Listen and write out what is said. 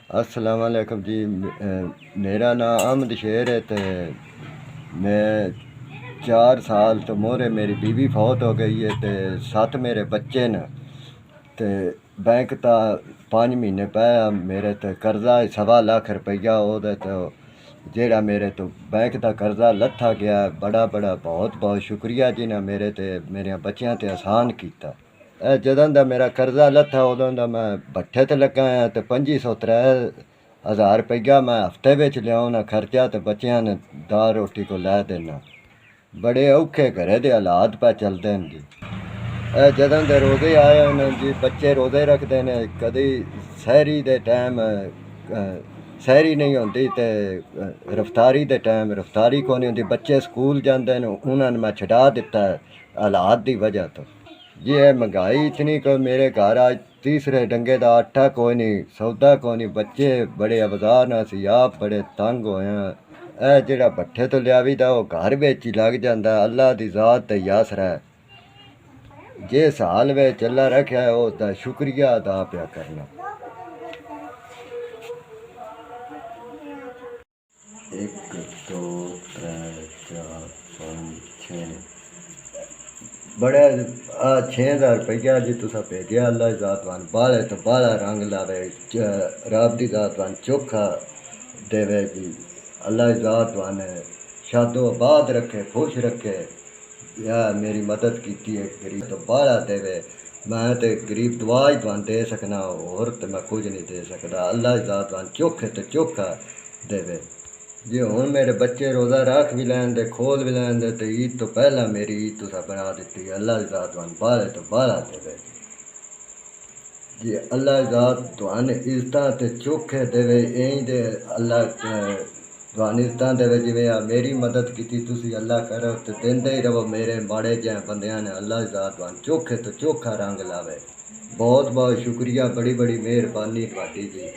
अस्सलाम वालेकुम जी। मेरा नाम अहमद शेर है। तो मैं 4 साल तो मोहरे मेरी बीवी फौत हो गई है। तो 7 मेरे बच्चे न। तो बैंक ता 5 महीने पाया मेरे तो कर्जा 1.25 लाख रुपया ओहदे तो जेड़ा मेरे तो बैंक का कर्जा लत्था गया। बड़ा बड़ा बहुत बहुत शुक्रिया जिन्हें मेरे ते मेरे बच्चों ते आसान किया। जदों का मेरा कर्जा लत्था उदों का मैं भट्ठे ते लगा हाँ। तो 2503 हज़ार रुपया मैं हफ्ते में लिया खर्चा। तो बच्चों ने दाल रोटी को लै देना। बड़े औखे घरे दे हालात पै चलते हैं जी। जदों दे रोज़े आए हैं जी, बच्चे रोज़े रखते हैं। कभी सहरी दे टाइम सहरी नहीं होती तो रफ्तारी दे टाइम रफ्तारी को नहीं होती। बच्चे स्कूल जाते हैं, उन्होंने मैं छड़ा दिता है हालात की वजह तो जी। है महंगाई इतनी को मेरे घर आज तीसरे डंगे का आटा कोई नहीं, सौदा कोई नहीं। बच्चे बड़े अवजार न सी, आप बड़े तंग होए हैं। जेड़ा भट्ठे तो लियावी दा वो घर बेच ही लग जाता। अल्लाह की ज़ात ते आसरा है। जिस हाल में चला रखा है उसका शुक्रिया अदा पिया करना। एक दो त्रै चार पाँच छः बड़े 6,000 रुपया जी तुसा भेजा। अल्लाह की ज़ात बाले तो बाला रंग लावे, रब की ज़ात चोखा देवे जी। अल्लाह की ज़ात शादो आबाद रखे, खुश रखे। या मेरी मदद की है गरीब तो बाला देवे। मैं तो गरीब दुआ ही तुहानू दे सकना, और तो मैं कुछ नहीं दे सकता। अल्लाह की ज़ात चोखे तो चोखा देवे जी। हुण मेरे बच्चे रोज़ा रख भी लैन दे, खोल भी लैन दे, तो ईद तो पहला मेरी ईद तुसा बना दी। अल्लाह की ज़ात बाले तो बाला देवे जी। अल्लाह की ज़ात तुहानू इज़्ज़तां ते चोखे देवे। यहीं दे अल्लाह तुहानू इज़्ज़तां देवे जिवें मेरी मदद की तुसी। अल्लाह करो तो देंदे ही रहो मेरे माड़े जै बंदियां ने। अल्लाह की ज़ात तुहानू चोखे तो चोखा रंग लावे। बहुत बहुत शुक्रिया, बड़ी बड़ी मेहरबानी तुहाडी जी।